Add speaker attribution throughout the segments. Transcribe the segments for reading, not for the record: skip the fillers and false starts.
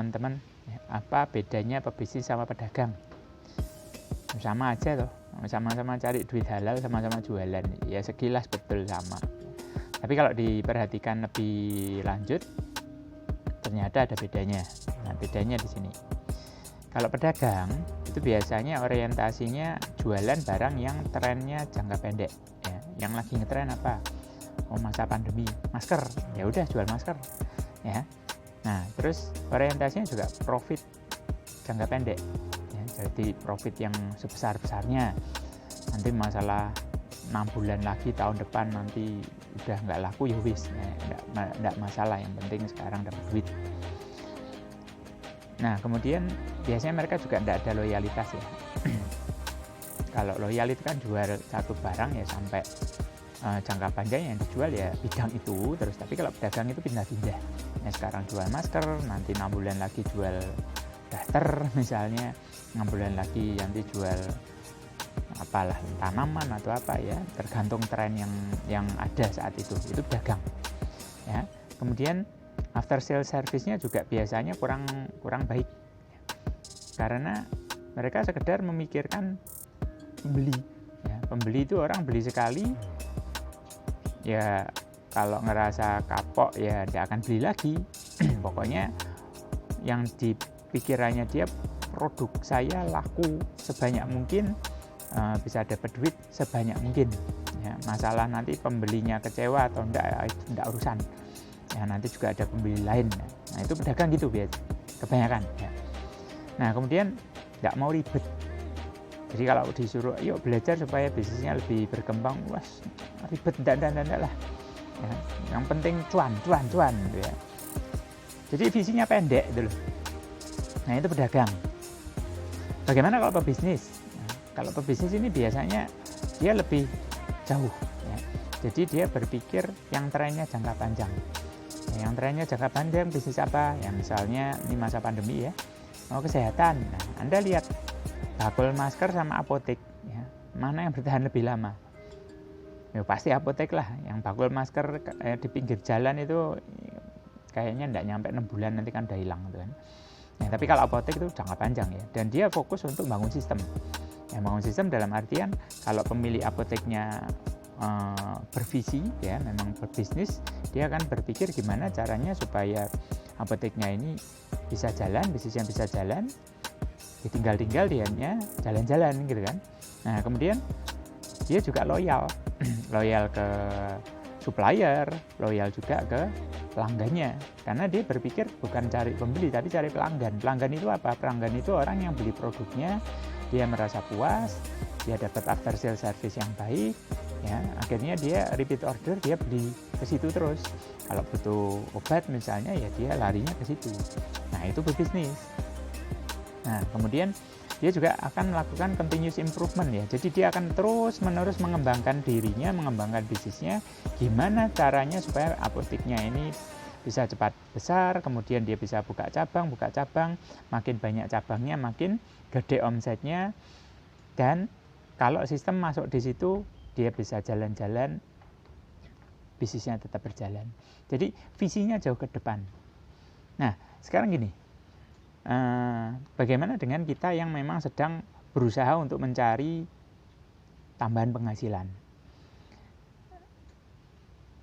Speaker 1: teman-teman, apa bedanya pebisnis sama pedagang? Sama aja toh, sama-sama cari duit halal, sama-sama jualan, ya sekilas betul sama. Tapi kalau diperhatikan lebih lanjut, ternyata ada bedanya. Nah, bedanya di sini. Kalau pedagang itu biasanya orientasinya jualan barang yang trennya jangka pendek, ya. Yang lagi ngetren apa? Oh, masa pandemi, masker, ya udah jual masker, ya. Nah, terus orientasinya juga profit jangka pendek, ya. Jadi profit yang sebesar-besarnya. Nanti masalah 6 bulan lagi tahun depan nanti udah nggak laku ya wis, ya, nggak masalah, yang penting sekarang dapat duit. Nah, kemudian biasanya mereka juga tidak ada loyalitas ya. Kalau loyal itu kan jual satu barang ya sampai jangka panjang yang dijual ya bidang itu terus. Tapi kalau pedagang itu pindah-pindah. Ya, sekarang jual masker, nanti 6 bulan lagi jual daster misalnya, 6 bulan lagi nanti jual apalah tanaman atau apa ya, tergantung tren yang ada saat itu pedagang. Ya. Kemudian after sale service-nya juga biasanya kurang baik, karena mereka sekedar memikirkan pembeli. Ya, pembeli itu orang beli sekali, ya kalau ngerasa kapok ya dia akan beli lagi. Pokoknya yang di pikirannya dia, produk saya laku sebanyak mungkin, bisa dapat duit sebanyak mungkin. Ya, masalah nanti pembelinya kecewa atau enggak urusan. Ya, nanti juga ada pembeli lain. Nah, itu pedagang gitu biasa, kebanyakan. Ya. Nah, kemudian nggak mau ribet. Jadi kalau disuruh, yuk belajar supaya bisnisnya lebih berkembang, was ribet, enggak lah. Ya, yang penting cuan. Gitu ya. Jadi visinya pendek gitu loh. Nah, itu pedagang. Bagaimana kalau pebisnis? Nah, kalau pebisnis ini biasanya dia lebih jauh. Ya. Jadi dia berpikir yang trennya jangka panjang. Yang trennya jangka panjang bisnis apa? Yang misalnya ini masa pandemi ya, mau kesehatan. Nah, Anda lihat bakul masker sama apotek, ya, mana yang bertahan lebih lama? Ya pasti apotek lah. Yang bakul masker di pinggir jalan itu kayaknya tidak nyampe 6 bulan nanti kan udah hilang gitu kan. Nah, tapi kalau apotek itu jangka panjang ya, dan dia fokus untuk bangun sistem. Ya, bangun sistem dalam artian kalau pemilik apoteknya bervisi ya, memang berbisnis, dia akan berpikir gimana caranya supaya apoteknya ini bisa jalan, bisnisnya bisa jalan, tinggal dianya jalan-jalan gitu kan. Nah, kemudian dia juga loyal ke supplier, loyal juga ke pelanggannya, karena dia berpikir bukan cari pembeli tapi cari pelanggan. Pelanggan itu apa? Pelanggan itu orang yang beli produknya, dia merasa puas, dia dapat after sale service yang baik, ya, akhirnya dia repeat order, dia beli ke situ terus. Kalau butuh obat misalnya ya dia larinya ke situ. Nah, itu berbisnis. Nah, kemudian dia juga akan melakukan continuous improvement ya. Jadi dia akan terus-menerus mengembangkan dirinya, mengembangkan bisnisnya. Gimana caranya supaya apoteknya ini bisa cepat besar, kemudian dia bisa buka cabang, makin banyak cabangnya, makin gede omsetnya. Dan kalau sistem masuk di situ, dia bisa jalan-jalan, bisnisnya tetap berjalan. Jadi visinya jauh ke depan. Nah, sekarang gini, bagaimana dengan kita yang memang sedang berusaha untuk mencari tambahan penghasilan?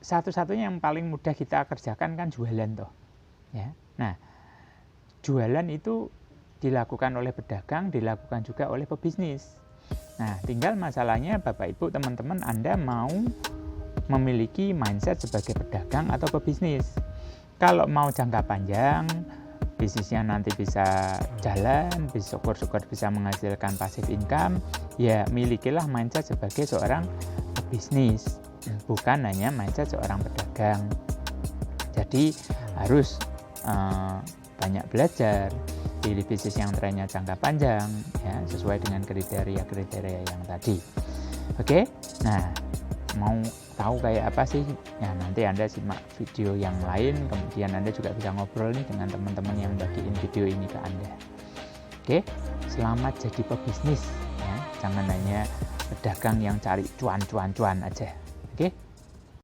Speaker 1: Satu-satunya yang paling mudah kita kerjakan kan jualan toh. Ya. Nah, jualan itu dilakukan oleh pedagang, dilakukan juga oleh pebisnis. Nah, tinggal masalahnya Bapak Ibu teman-teman, Anda mau memiliki mindset sebagai pedagang atau pebisnis. Kalau mau jangka panjang, bisnisnya nanti bisa jalan, bisa syukur-syukur bisa menghasilkan passive income, ya milikilah mindset sebagai seorang pebisnis, bukan hanya mindset seorang pedagang. Jadi harus banyak belajar, pilih bisnis yang trennya jangka panjang ya, sesuai dengan kriteria yang tadi. Oke, nah mau tahu kayak apa sih? Ya nanti Anda simak video yang lain, kemudian Anda juga bisa ngobrol nih dengan teman-teman yang bagiin video ini ke Anda. Oke, selamat jadi pebisnis ya, jangan hanya pedagang yang cari cuan aja. Oke.